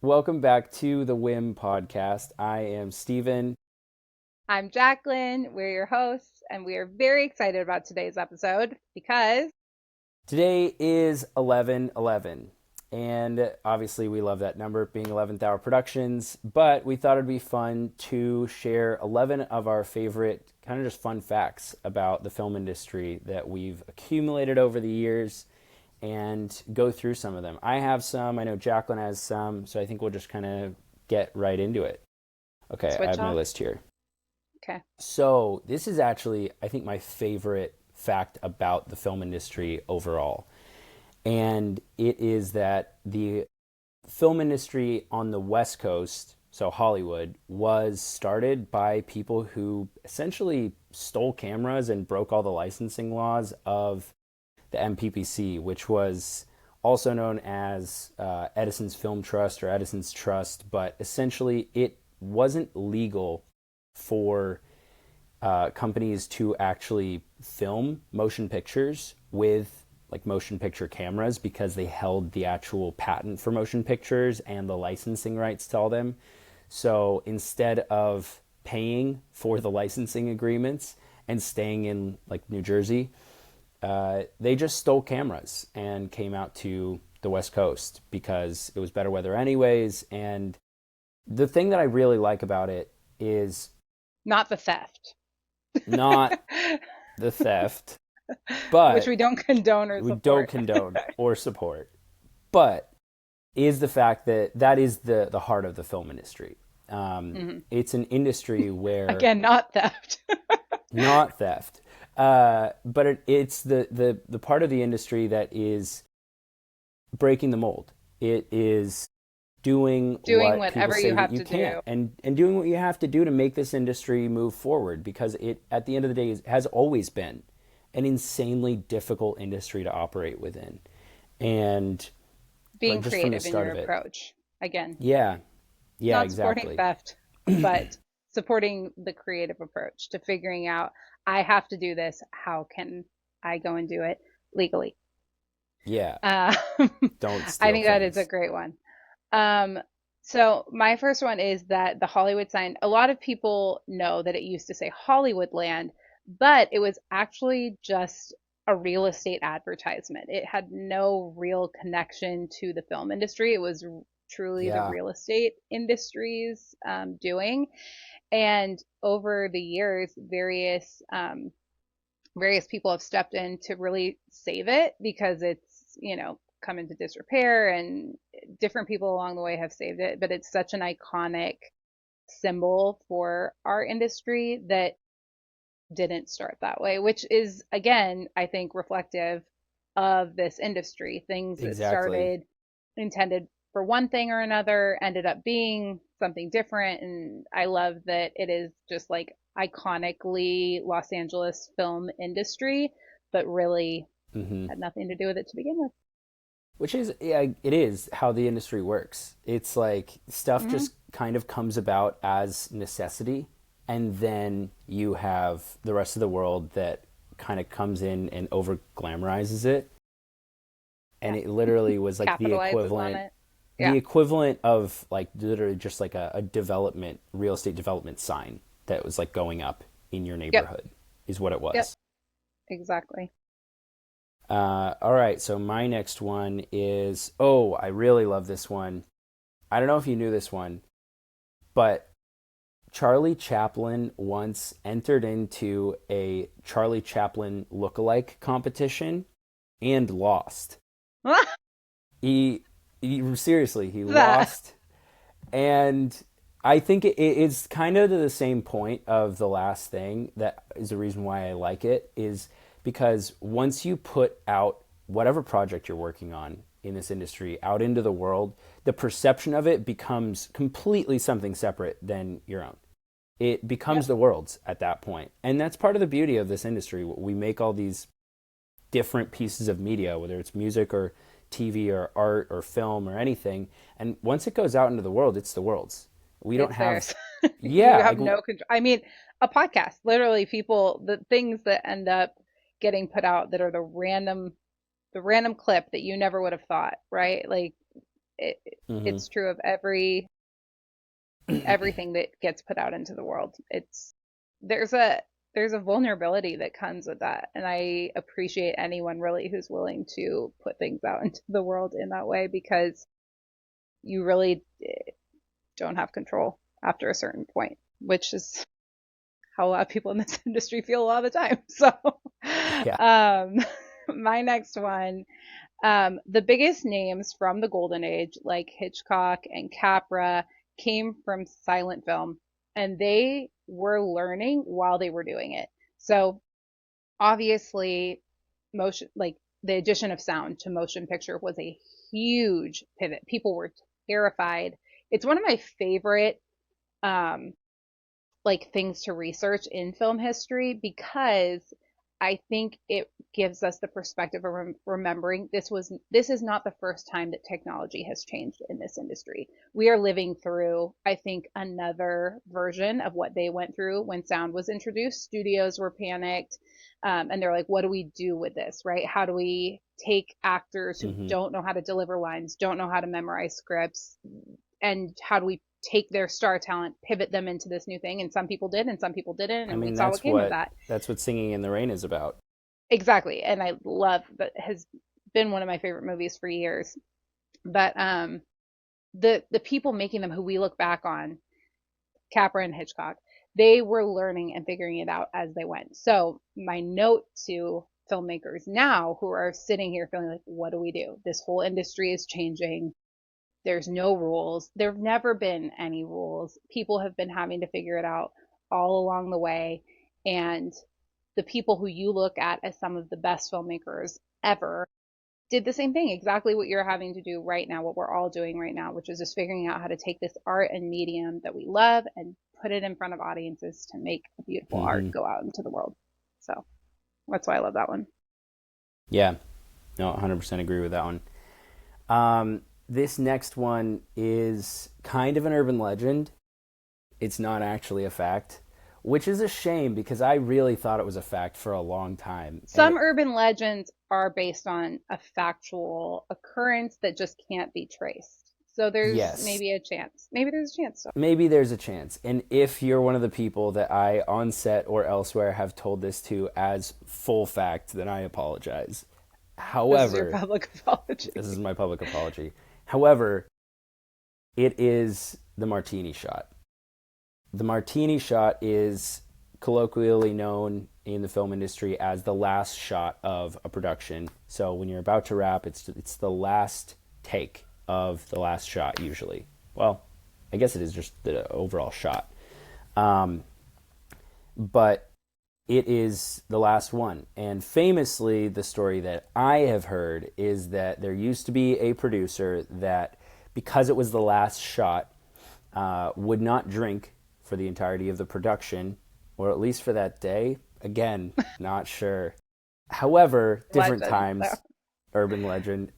Welcome back to the WYMM Podcast. I am Stephen. I'm Jacqueline. We're your hosts, and we are very excited about today's episode because Today is 11/11, and obviously we love that number being 11th Hour Productions, but we thought it'd be fun to share 11 of our favorite kind of just fun facts about the film industry that we've accumulated over the years and go through some of them. I have some, I know Jacqueline has some, so I think we'll just kind of get right into it. Okay, I have my list here. Okay. So this is actually, I think, my favorite fact about the film industry overall. And it is that the film industry on the West Coast, so Hollywood, was started by people who essentially stole cameras and broke all the licensing laws of the MPPC, which was also known as Edison's Film Trust or Edison's Trust, but essentially it wasn't legal for companies to actually film motion pictures with like motion picture cameras because they held the actual patent for motion pictures and the licensing rights to all them. So instead of paying for the licensing agreements and staying in like New Jersey, they just stole cameras and came out to the West Coast because it was better weather anyways. And the thing that I really like about it is not the theft. Not the theft, but which we don't condone or support. But is the fact that that is the heart of the film industry. It's an industry where again, not theft. Not theft. But it's the part of the industry that is breaking the mold. It is doing whatever you have to do, and doing what you have to do to make this industry move forward, because it, at the end of the day, has always been an insanely difficult industry to operate within. And being creative in your approach. Again. Yeah, not exactly. Supporting theft, but supporting the creative approach to figuring out, I have to do this. How can I go and do it legally? Yeah. Don't steal I think that things. is a great one. So my first one is that the Hollywood sign, a lot of people know that it used to say Hollywoodland, but it was actually just a real estate advertisement. It had no real connection to the film industry. It was truly the real estate industry's doing. And over the years, various people have stepped in to really save it because it's, come into disrepair, and different people along the way have saved it. But it's such an iconic symbol for our industry that didn't start that way, which is, again, I think reflective of this industry. Things that started intended for one thing or another ended up being something different. And I love that it is just like iconically Los Angeles film industry, but really had nothing to do with it to begin with. Which is, yeah, it is how the industry works. It's like stuff just kind of comes about as necessity, and then you have the rest of the world that kind of comes in and over glamorizes it. And it literally was like the equivalent of like literally just like a development, real estate development sign that was like going up in your neighborhood is what it was. Yep. Exactly. All right, so my next one is, I really love this one. I don't know if you knew this one, but Charlie Chaplin once entered into a Charlie Chaplin lookalike competition and lost. He lost. And I think it's kind of to the same point of the last thing. That is the reason why I like it, is because once you put out whatever project you're working on in this industry out into the world, the perception of it becomes completely something separate than your own. It becomes the world's at that point. And that's part of the beauty of this industry. We make all these different pieces of media, whether it's music or TV or art or film or anything. And once it goes out into the world, it's the world's. We don't have... you have no control. I mean, a podcast, literally the things that end up getting put out that are the random clip that you never would have thought, right? Like Hmm. it's true of everything that gets put out into the world. It's there's a there's a vulnerability that comes with that, and I appreciate anyone really who's willing to put things out into the world in that way, because you really don't have control after a certain point, which is how a lot of people in this industry feel a lot of the time. So, Yeah. um, my next one, the biggest names from the golden age, like Hitchcock and Capra, came from silent film, and they were learning while they were doing it. So obviously, motion, like the addition of sound to motion picture, was a huge pivot. People were terrified. It's one of my favorite um, like things to research in film history, because I think it gives us the perspective of remembering this is not the first time that technology has changed in this industry. We are living through, I think, another version of what they went through when sound was introduced. Studios were panicked, and they're like, "What do we do with this? Right? How do we take actors who Hmm. don't know how to deliver lines, don't know how to memorize scripts, and how do we take their star talent, pivot them into this new thing?" And some people did, and some people didn't, I and we mean, saw what came of that. that's what Singing in the Rain is about. Exactly, and I love that, has been one of my favorite movies for years. But the people making them, who we look back on, Capra and Hitchcock, they were learning and figuring it out as they went. So my note to filmmakers now who are sitting here feeling like, what do we do? This whole industry is changing. There's no rules. There have never been any rules. People have been having to figure it out all along the way. And the people who you look at as some of the best filmmakers ever did the same thing, exactly what you're having to do right now, what we're all doing right now, which is just figuring out how to take this art and medium that we love and put it in front of audiences to make a beautiful art Hmm. go out into the world. So that's why I love that one. Yeah. No, 100% agree with that one. This next one is kind of an urban legend. It's not actually a fact, which is a shame because I really thought it was a fact for a long time. And Some urban legends are based on a factual occurrence that just can't be traced. So there's yes, maybe a chance. Maybe there's a chance. So maybe there's a chance. And if you're one of the people that I, on set or elsewhere, have told this to as full fact, then I apologize. this is your However, public apology. this is my public apology. However, it is the martini shot. The martini shot is colloquially known in the film industry as the last shot of a production. So when you're about to wrap, it's the last take of the last shot usually. Well, I guess it is just the overall shot. Um, but it is the last one. And famously, the story that I have heard is that there used to be a producer that, because it was the last shot, would not drink for the entirety of the production, or at least for that day. Again, not sure. However, different Legend. So. times, urban legend,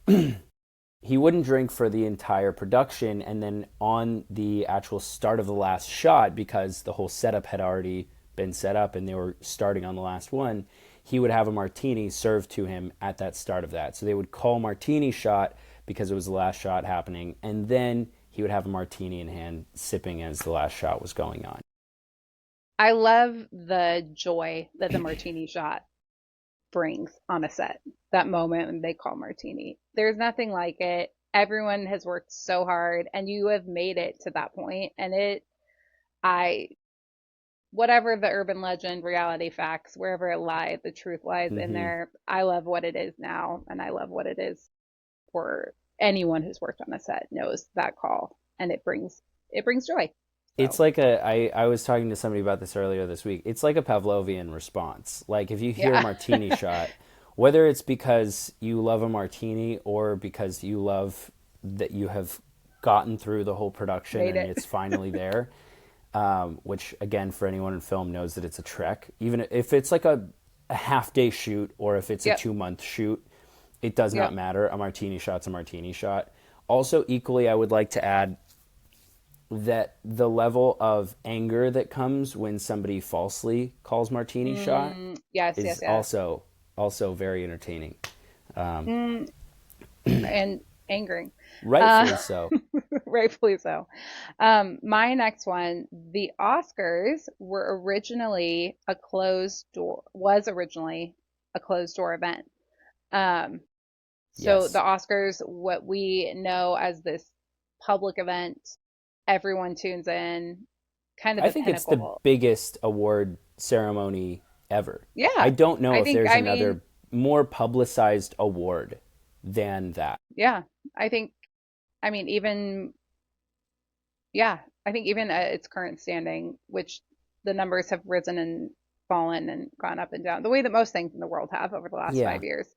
he wouldn't drink for the entire production, and then on the actual start of the last shot, because the whole setup had already been set up and they were starting on the last one, he would have a martini served to him at that start of that. So they would call martini shot because it was the last shot happening, and then he would have a martini in hand, sipping as the last shot was going on. I love the joy that the martini shot brings on a set. That moment when they call martini. There's nothing like it. Everyone has worked so hard and you have made it to that point, and I whatever the urban legend, reality facts, wherever it lies, the truth lies in Mm-hmm. there. I love what it is now, and I love what it is for anyone who's worked on a set knows that call, and it brings joy. It's So like I was talking to somebody about this earlier this week. It's like a Pavlovian response. Like if you hear yeah, martini shot, whether it's because you love a martini or because you love that you have gotten through the whole production made and it. it's finally there, which again for anyone in film knows that it's a trek. Even if it's like a half day shoot or if it's a Yep, 2 month shoot, it does not yep. matter. A martini shot's a martini shot. Also, equally, I would like to add that the level of anger that comes when somebody falsely calls martini shot Yes, yes, is yes. also very entertaining. Um, Mm, and angering. Rightfully so. Rightfully so. My next one, the Oscars were originally a closed door, was originally a closed door event. Um, so the Yes. Oscars, what we know as this public event, everyone tunes in, kind of I the think it's the pinnacle. biggest award ceremony ever. I Yeah, don't know I if think, there's I mean, another more publicized award than that. yeah, I think, I mean, even, yeah, I think even at its current standing, which the numbers have risen and fallen and gone up and down, the way that most things in the world have over the last Yeah. 5 years,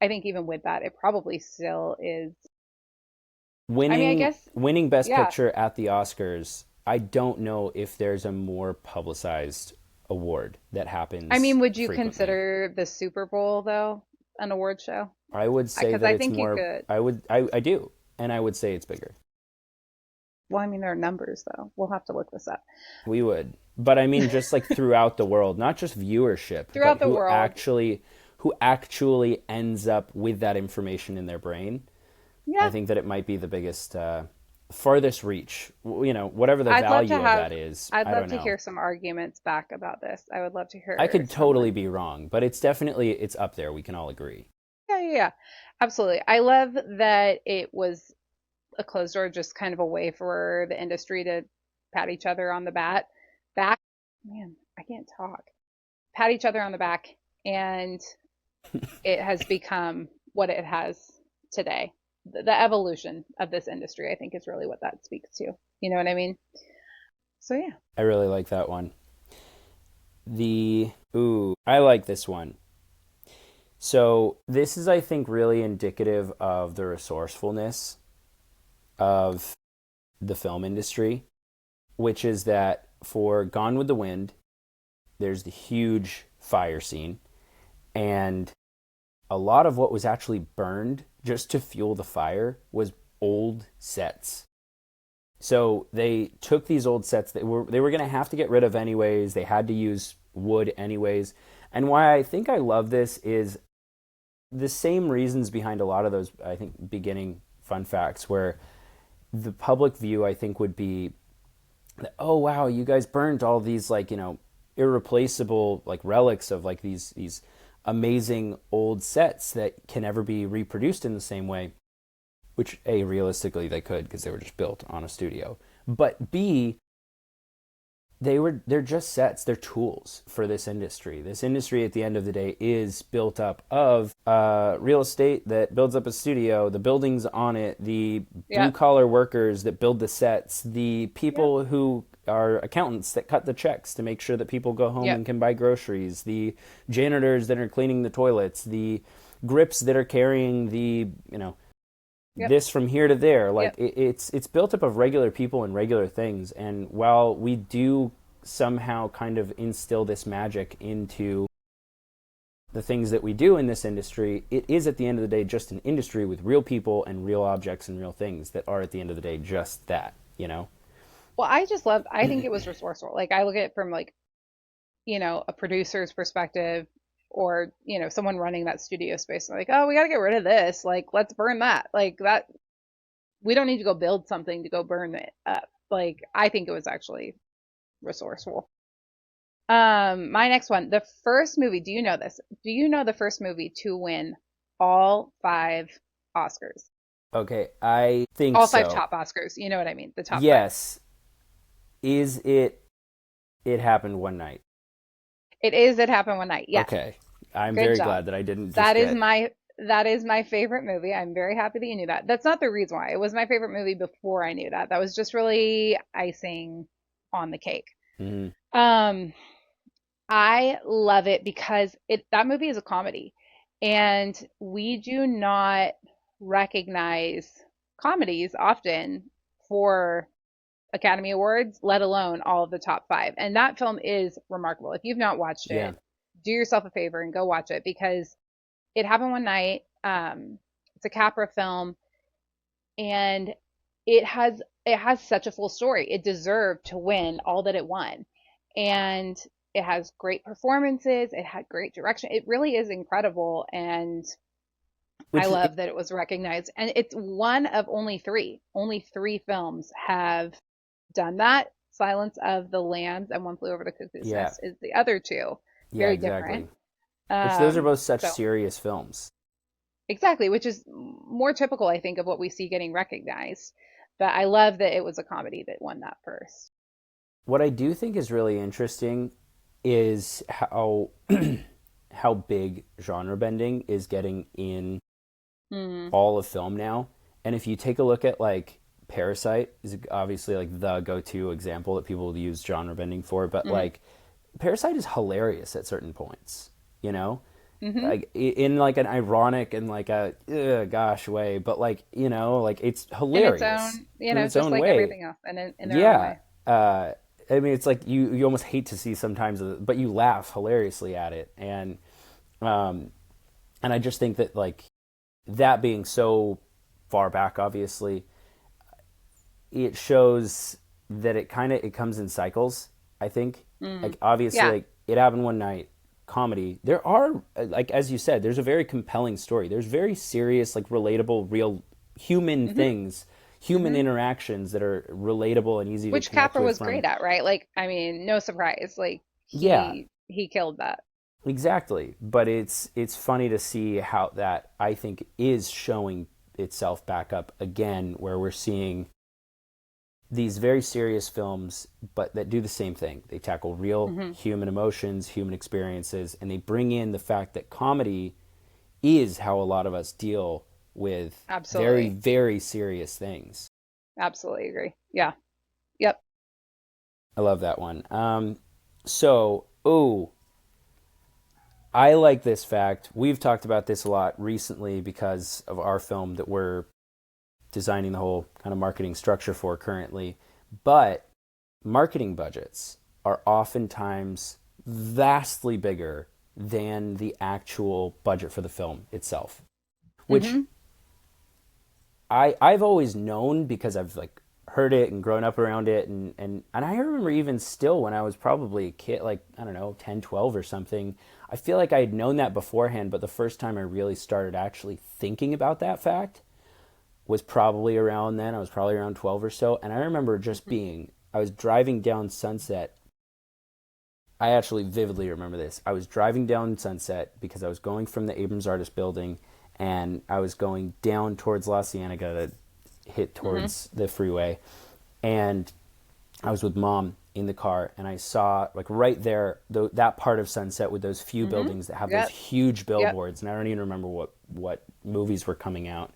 I think even with that, it probably still is. I mean, I Winning guess, winning Best yeah. Picture at the Oscars, I don't know if there's a more publicized award that I happens mean, would you frequently. consider the Super Bowl, though, an award show? I would say Because that I it's think you more could. I do, and I would say it's bigger. Well, I mean, there are numbers, though. We'll have to look this up. We would. But I mean just like throughout the world, not just viewership, but Throughout the world, who actually ends up with that information in their brain. I yeah, think that it might be the biggest farthest reach, whatever the I'd love to value of have, that is, I'd I love don't to know. hear some arguments back about this. I would love to I hear could totally someone. be wrong, but it's up there. We can all agree. Yeah, yeah, yeah. Absolutely. I love that it was a closed door, just kind of a way for the industry to pat each other on the back. Man, I can't talk. Pat each other on the back, and it has become what it has today. The evolution of this industry, I think, is really what that speaks to. You know what I mean? So yeah. I really like that one. I like this one. So this is, I think, really indicative of the resourcefulness of the film industry, which is that for Gone with the Wind, there's the huge fire scene, and a lot of what was actually burned just to fuel the fire was old sets. So they took these old sets that they were going to have to get rid of anyways. They had to use wood anyways. And why I think I love this is the same reasons behind a lot of those, I think, beginning fun facts, where the public view, I think, would be, oh wow, you guys burned all these irreplaceable relics of these amazing old sets that can never be reproduced in the same way, which A, realistically they could because they were just built on a studio, but B, they're just sets, they're tools for this industry. This industry at the end of the day is built up of real estate that builds up a studio, the buildings on it, the blue Yep. collar workers that build the sets, the Yep. people who are accountants that cut the checks to make sure that people go home Yep. and can buy groceries, the janitors that are cleaning the toilets, the grips that are carrying Yep. this from here to there. Yep. It's built up of regular people and regular things. And while we do somehow kind of instill this magic into the things that we do in this industry, it is at the end of the day just an industry with real people and real objects and real things that are at the end of the day just that, you know? Well, I think it was resourceful. Like I look at it from a producer's perspective or, someone running that studio space. Like, oh, we got to get rid of this. Like, let's burn that. Like that, we don't need to go build something to go burn it up. Like, I think it was actually resourceful. My next one, the first movie, do you know this? Do you know the first movie to win all five Oscars? Okay, I think All five so. top Oscars. You know what I mean? The top five. Yes. Is it It Happened One Night? It is It Happened One Night. Yes. Okay. I'm Good very job. glad that I didn't just That is get. my that is my favorite movie. I'm very happy that you knew that. That's not the reason why. It was my favorite movie before I knew that. That was just really icing on the cake. Mhm. Um, I love it because that movie is a comedy, and we do not recognize comedies often for Academy Awards, let alone all of the top five. And that film is remarkable. If you've not watched Yeah. it, do yourself a favor and go watch it because It Happened One Night. It's a Capra film, and it has such a full story. It deserved to win all that it won, and it has great performances. It had great direction. It really is incredible, and I which love that it was recognized. And it's one of only three. Only three films have done that. Silence of the Lambs and One Flew Over the Cuckoo's yeah, Nest is the other two. yeah, Very different. exactly. Which those are both such So serious films. exactly, which is more typical, I think, of what we see getting recognized. But I love that it was a comedy that won that first. What I do think is really interesting is how how big genre bending is getting in Mm, all of film now. And if you take a look at like Parasite is obviously like the go-to example that people use genre bending for, but mm, like Parasite is hilarious at certain points, you know? mm-hmm. Like in like an ironic and like a gosh way, but like, you know, like it's In its hilarious own, in its just own like way. everything else, and in their own Yeah. way. Uh I mean, it's like you almost hate to see sometimes, but you laugh hilariously at it, um, and I just think that like that being so far back, obviously, it shows that it comes in cycles. I think Mm. like obviously Yeah. like It Happened One Night comedy. There are like as you said, there's a very compelling story. There's very serious, like relatable, real human Hmm. things, human Hmm. interactions that are relatable and easy to Which connect Capra with was from. great at, right? Like, I mean, no surprise. Like Yeah, he killed that. exactly. But it's funny to see how that I think is showing itself back up again, where we're seeing these very serious films, but that do the same thing. They tackle real Hmm. human emotions, human experiences, and they bring in the fact that comedy is how a lot of us deal with very, Absolutely. very serious things. Absolutely agree. Yeah. Yep. I love that one. I like this fact. We've talked about this a lot recently because of our film that we're designing the whole kind of marketing structure for currently. But marketing budgets are oftentimes vastly bigger than the actual budget for the film itself, which Hmm. I've always known because I've like heard it and grown up around it, and I remember even still when I was probably a kid, like I don't know, 10, 12 or something. I feel like I had known that beforehand, but the first time I really started actually thinking about that fact was probably around then. I was probably around 12 or so, and I remember just Hmm. being I was driving down Sunset. I actually vividly remember this. I was driving down Sunset because I was going from the Abrams Artist Building, and I was going down towards La Cienega to hit Hmm. towards the freeway, and I was with Mom in the car, and I saw like right there that part of Sunset with those few Hmm. buildings that have those Yep. huge Yep. billboards, and I don't even remember what movies were coming out,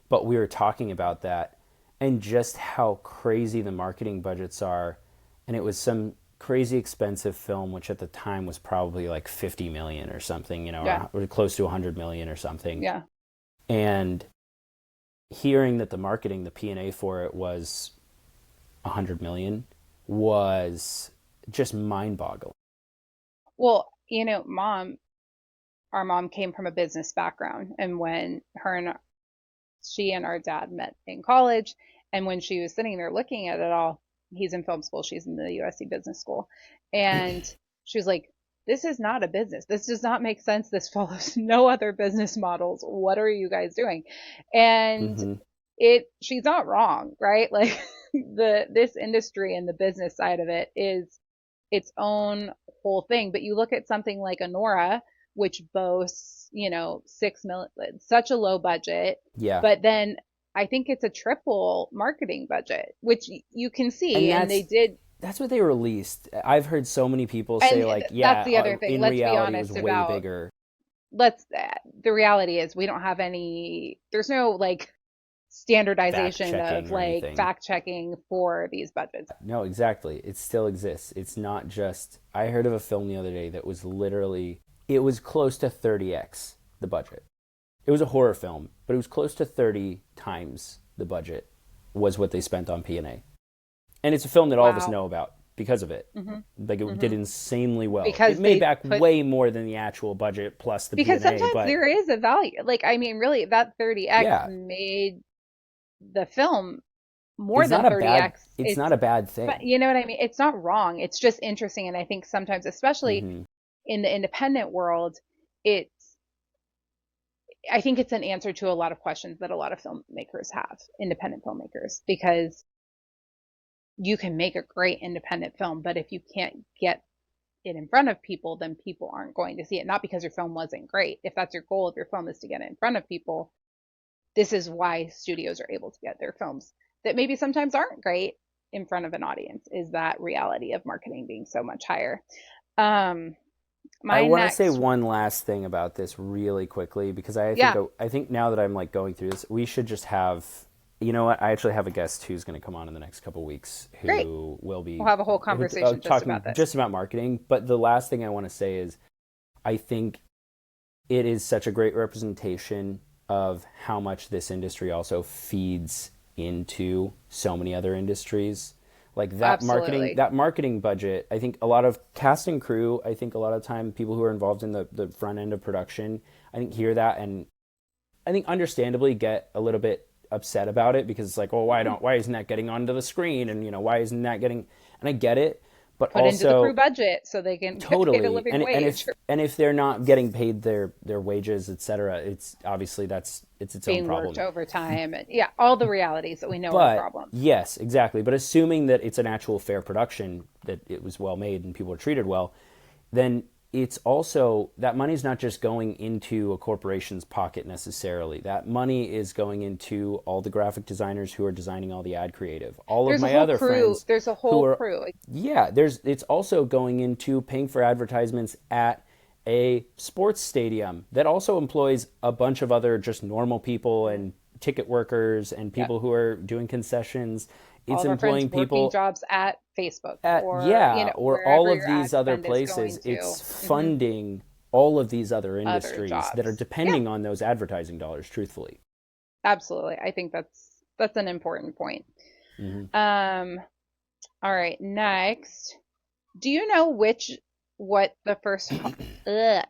but we were talking about that and just how crazy the marketing budgets are. And it was some crazy expensive film, which at the time was probably like 50 million or something, you know, Yeah. or close to 100 million or something. Yeah. And hearing that the marketing, the P&A for it was 100 million was just mind boggling. Well, our mom came from a business background, and when she and our dad met in college, and when she was sitting there looking at it all, he's in film school, she's in the USC business school, and she was like, this is not a business. This does not make sense. This follows no other business models. What are you guys doing? And Mm-hmm. she's not wrong, right? Like this industry and the business side of it is its own whole thing. But you look at something like Honora, which boasts, 6 million, such a low budget, Yeah. but then I think it's a triple marketing budget, which you can see, And and they did. that's what they released. I've heard so many people say And like, that's yeah, the other thing. in Let's be reality it was honest way about bigger. let's. The reality is we don't have any. There's no like Fact standardization of checking or like anything. fact checking for these budgets. No, exactly. It still exists. It's not just. I heard of a film the other day that was literally. It was close to 30x the budget. It was a horror film, but it was close to 30 times the budget was what they spent on P&A. And it's a film that all of us Wow. know about because of it. Hmm. Like it did Hmm. insanely well. It Because made they back put way more than the actual budget plus the because P&A, sometimes but there is a value. Like, I mean, really, that 30x yeah, made the film more than 30x. it's not a bad But thing. you know what I mean? It's not wrong. It's just interesting. And I think sometimes, especially Hmm. in the independent world, it's I think it's an answer to a lot of questions that a lot of filmmakers have, independent filmmakers, because you can make a great independent film, but if you can't get it in front of people, then people aren't going to see it. Not because your film wasn't great. If that's your goal of your film is to get it in front of people, this is why studios are able to get their films that maybe sometimes aren't great in front of an audience, is that reality of marketing being so much higher. Um, I my want to say next, one last thing about this really quickly because yeah, I think now that I'm like going through this, we should just have, you know what? I actually have a guest who's going to come on in the next couple of weeks great. who will be We'll have a whole conversation just talking about this. just about marketing. But the last thing I want to say is, I think it is such a great representation of how much this industry also feeds into so many other industries. Like Absolutely. that marketing budget, I think a lot of cast and crew, I think a lot of time people who are involved in the front end of production, I think hear that and I think understandably get a little bit upset about it because it's like, well, why isn't that getting onto the screen? And why isn't that getting, and I get it, but Put into the crew also budget so they can get paid a totally, living wage. and if they're not getting paid their wages, etc., it's obviously it's its own Being worked problem. overtime and yeah, all the realities that we know are But problems. yes, exactly. But assuming that it's an actual fair production, that it was well made and people are treated well, then it's also that money's not just going into a corporation's pocket necessarily. That money is going into all the graphic designers who are designing all the ad creative. All of There's a my whole other crew. friends There's a who whole are crew. yeah, it's also going into paying for advertisements at a sports stadium that also employs a bunch of other just normal people and ticket workers and Yep. people who are doing concessions. All It's of our friends employing working people jobs at Facebook at or, yeah, or all wherever of your ad these other spend is places. going to. It's funding all of these other Other industries that are jobs. Yeah, depending on those advertising dollars, truthfully. absolutely. I think that's an important point. Hmm. Um, all right, next. Do you know what the first ugh,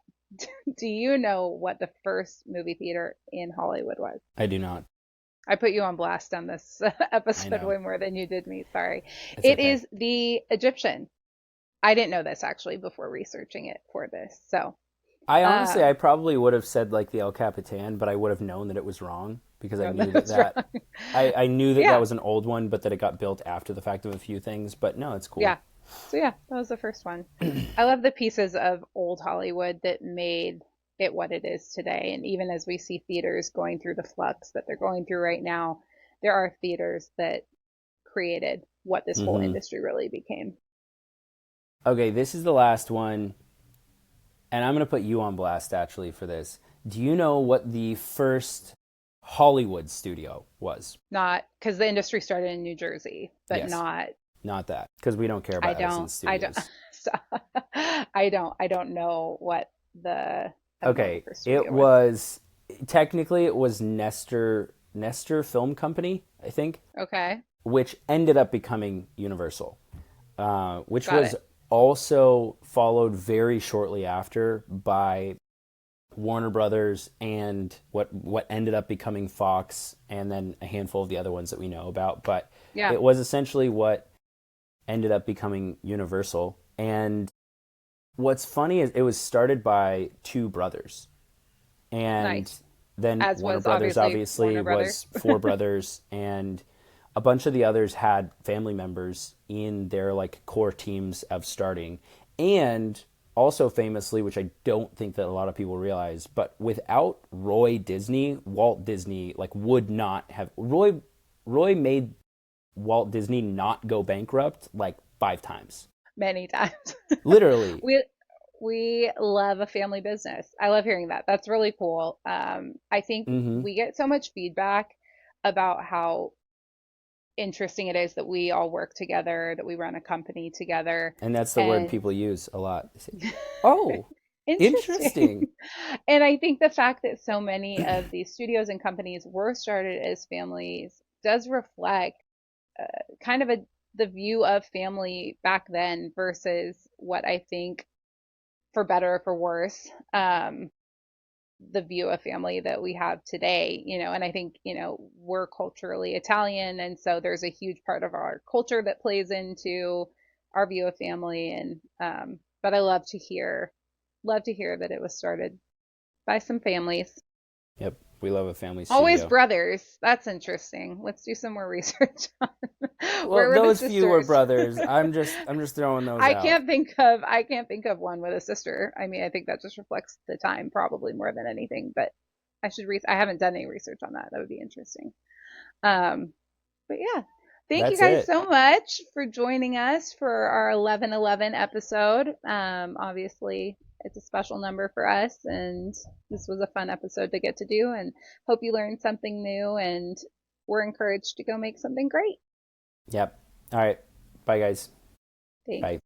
do you know what the first movie theater in Hollywood was? I do not. I put you on blast on this I episode know. way more than you did me. Sorry. It's It okay. is the Egyptian. I didn't know this actually before researching it for this. So, I honestly, um, I probably would have said like the El Capitan, but I would have known that it was wrong because I no, knew that's wrong. I knew that Yeah, was an old one, but that it got built after the fact of a few things. But no, it's cool. yeah. So yeah, that was the first one. I love the pieces of old Hollywood that made it what it is today. And even as we see theaters going through the flux that they're going through right now, there are theaters that created what this whole Hmm. industry really became. Okay, this is the last one, and I'm going to put you on blast actually for this. Do you know what the first Hollywood studio was? Not because the industry started in New Jersey, but Yes, not. not that, because we don't care I about Edison don't. I don't. Studios. So, I don't know what the. I don't know what the Okay, first it studio was. was technically it was Nestor Film Company, I think, Okay, which ended up becoming Universal, which got was it. also followed very shortly after by Warner Brothers and what ended up becoming Fox, and then a handful of the other ones that we know about. But Yeah, it was essentially what ended up becoming Universal. And what's funny is it was started by two brothers, and nice. then As Warner was Brothers obviously obviously Warner Brothers. was four brothers, and a bunch of the others had family members in their like core teams of starting, and also famously, which I don't think that a lot of people realize, but without Roy Disney, Walt Disney like would not have Roy made Walt Disney not go bankrupt like five times. Many times. Literally. we we love a family business. I love hearing that. That's really cool. I think Hmm. we get so much feedback about how interesting it is that we all work together, that we run a company together, And that's the word and people use a lot. They say, "Oh, interesting. interesting." And I think the fact that so many of these studios and companies were started as families does reflect kind of the view of family back then versus what I think, for better or for worse, the view of family that we have today, and I think, we're culturally Italian, and so there's a huge part of our culture that plays into our view of family. And but I love to hear that it was started by some families. Yep. We love a family Always studio. brothers. That's interesting. Let's do some more research on Well, where were the those few were sisters? brothers. I'm just throwing those out. I can't think of one with a sister. I mean, I think that just reflects the time probably more than anything, but I haven't done any research on that. That would be interesting. Um, but yeah, thank you That's guys it. so much for joining us for our 11/11 episode. Obviously, it's a special number for us, and this was a fun episode to get to do. And hope you learned something new, and we're encouraged to go make something great. Yep. All right. Bye, guys. Thanks. Bye.